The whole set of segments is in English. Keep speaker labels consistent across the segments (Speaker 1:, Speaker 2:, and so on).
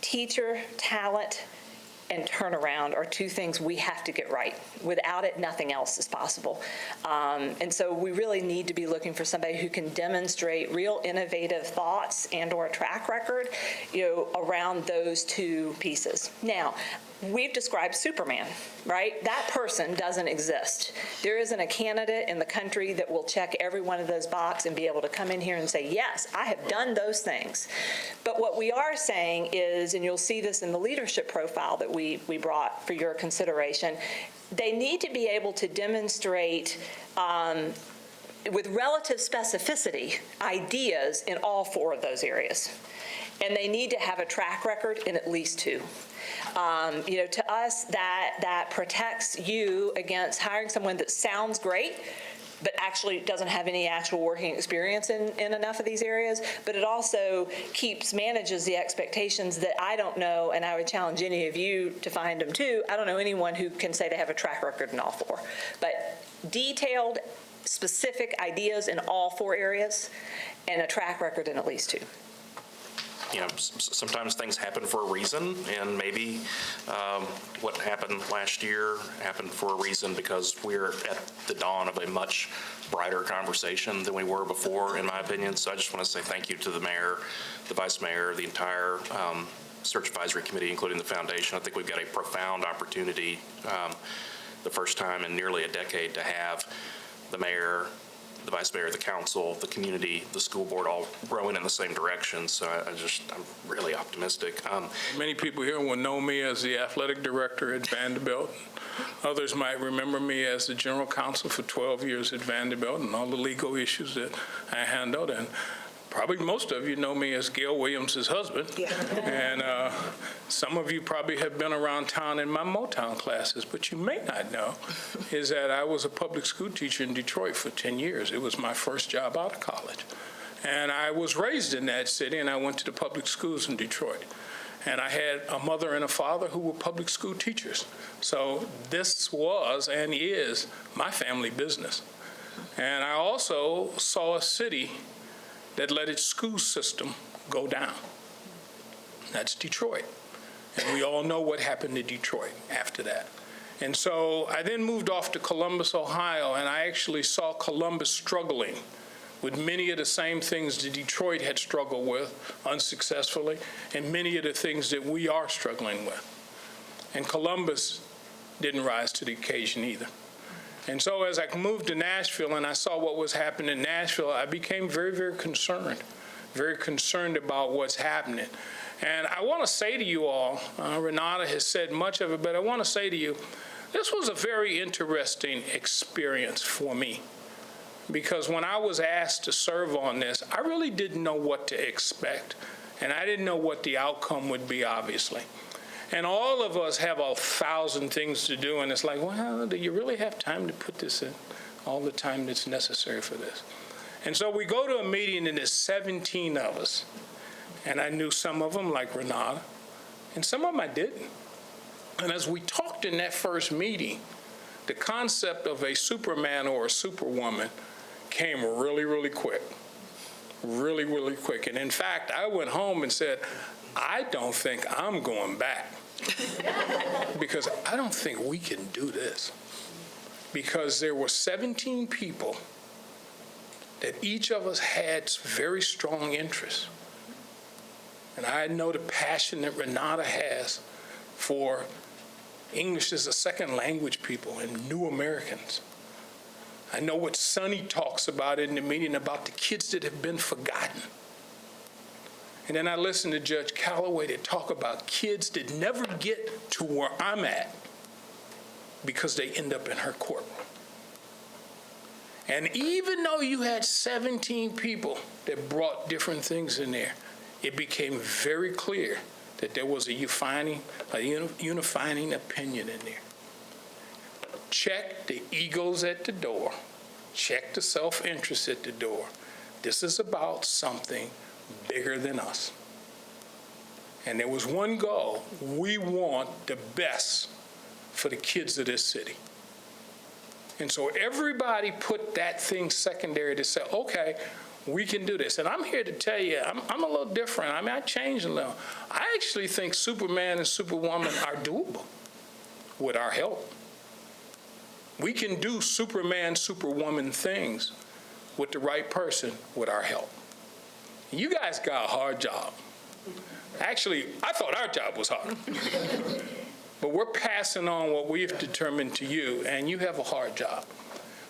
Speaker 1: teacher talent and turnaround are two things we have to get right. Without it, nothing else is possible. And so we really need to be looking for somebody who can demonstrate real innovative thoughts and/or a track record, around those two pieces. Now, we've described Superman, right? That person doesn't exist. There isn't a candidate in the country that will check every one of those boxes and be able to come in here and say, yes, I have done those things. But what we are saying is, and you'll see this in the leadership profile that we brought for your consideration, they need to be able to demonstrate with relative specificity ideas in all four of those areas. And they need to have a track record in at least two. To us, that protects you against hiring someone that sounds great, but actually doesn't have any actual working experience in enough of these areas. But it also manages the expectations that I don't know, and I would challenge any of you to find them too. I don't know anyone who can say they have a track record in all four. But detailed, specific ideas in all four areas, and a track record in at least two.
Speaker 2: Sometimes things happen for a reason, and maybe what happened last year happened for a reason because we're at the dawn of a much brighter conversation than we were before, in my opinion. So I just want to say thank you to the mayor, the vice mayor, the entire search advisory committee, including the foundation. I think we've got a profound opportunity, the first time in nearly a decade, to have the mayor, the vice mayor, the council, the community, the school board all rowing in the same direction. So I'm really optimistic.
Speaker 3: Many people here will know me as the athletic director at Vanderbilt. Others might remember me as the general counsel for 12 years at Vanderbilt and all the legal issues that I handled. And probably most of you know me as Gail Williams' husband. Yeah. And some of you probably have been around town in my Motown classes, but you may not know is that I was a public school teacher in Detroit for 10 years. It was my first job out of college. And I was raised in that city, and I went to the public schools in Detroit. And I had a mother and a father who were public school teachers. So this was and is my family business. And I also saw a city that let its school system go down. That's Detroit. And we all know what happened to Detroit after that. And so I then moved off to Columbus, Ohio, and I actually saw Columbus struggling with many of the same things that Detroit had struggled with unsuccessfully, and many of the things that we are struggling with. And Columbus didn't rise to the occasion either. And so as I moved to Nashville and I saw what was happening in Nashville, I became very, very concerned about what's happening. And I want to say to you all, Renata has said much of it, but I want to say to you, this was a very interesting experience for me. Because when I was asked to serve on this, I really didn't know what to expect. And I didn't know what the outcome would be, obviously. And all of us have 1,000 things to do, and it's like, well, do you really have time to put this in, all the time that's necessary for this? And so we go to a meeting, and there's 17 of us. And I knew some of them, like Renata, and some of them I didn't. And as we talked in that first meeting, the concept of a Superman or a Superwoman came really, really quick. Really, really quick. And in fact, I went home and said, I don't think I'm going back because I don't think we can do this. Because there were 17 people that each of us had very strong interests. And I know the passion that Renata has for English as a second language people and new Americans. I know what Sonny talks about in the meeting about the kids that have been forgotten. And then I listened to Judge Calloway to talk about kids that never get to where I'm at because they end up in her courtroom. And even though you had 17 people that brought different things in there, it became very clear that there was a unifying opinion in there. Check the egos at the door. Check the self-interest at the door. This is about something bigger than us. And there was one goal. We want the best for the kids of this city. And so everybody put that thing secondary to say, okay, We can do this. And I'm here to tell you, I'm a little different. I mean, I changed a little. I actually think Superman and Superwoman are doable with our help. We can do Superman, Superwoman things with the right person with our help. You guys got a hard job. Actually, I thought our job was hard. But we're passing on what we've determined to you, and you have a hard job.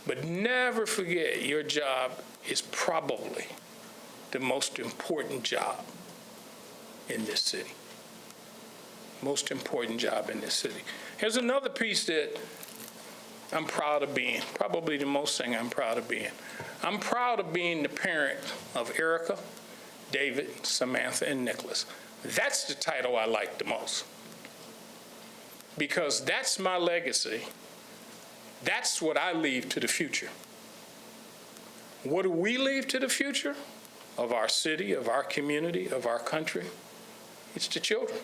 Speaker 3: But never forget, your job is probably the most important job in this city. Most important job in this city. Here's another piece that I'm proud of being, probably the most thing I'm proud of being. I'm proud of being the parent of Erica, David, Samantha, and Nicholas. That's the title I like the most, because that's my legacy. That's what I leave to the future. What do we leave to the future of our city, of our community, of our country? It's the children.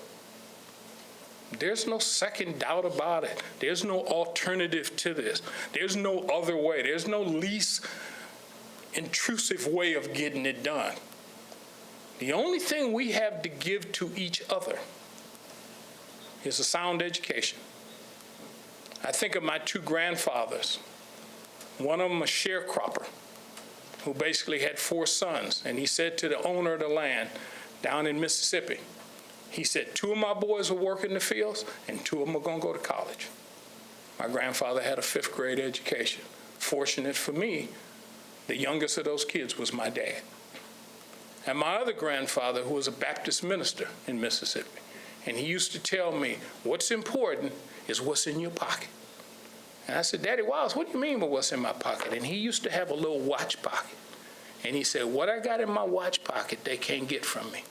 Speaker 3: There's no second doubt about it. There's no alternative to this. There's no other way. There's no least intrusive way of getting it done. The only thing we have to give to each other is a sound education. I think of my two grandfathers. One of them a sharecropper who basically had 4 sons, and he said to the owner of the land down in Mississippi, he said, 2 of my boys will work in the fields, and 2 of them are going to go to college. My grandfather had a 5th grade education. Fortunate for me, the youngest of those kids was my dad. And my other grandfather, who was a Baptist minister in Mississippi, and he used to tell me, what's important is what's in your pocket. And I said, Daddy Wallace, what do you mean by what's in my pocket? And he used to have a little watch pocket. And he said, what I got in my watch pocket, they can't get from me.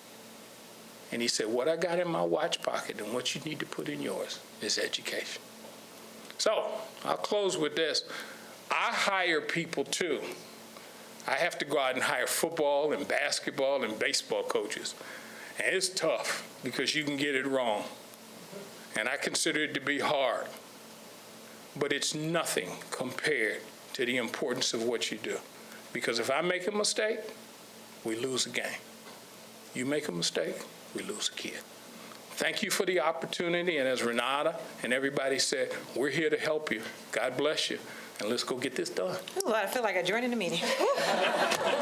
Speaker 3: And he said, what I got in my watch pocket and what you need to put in yours is education. So I'll close with this. I hire people too. I have to go out and hire football and basketball and baseball coaches. And it's tough because you can get it wrong. And I consider it to be hard. But it's nothing compared to the importance of what you do. Because if I make a mistake, we lose a game. You make a mistake, we lose a kid. Thank you for the opportunity. And as Renata and everybody said, we're here to help you. God bless you. And let's go get this done.
Speaker 4: Ooh, I feel like I joined in the meeting.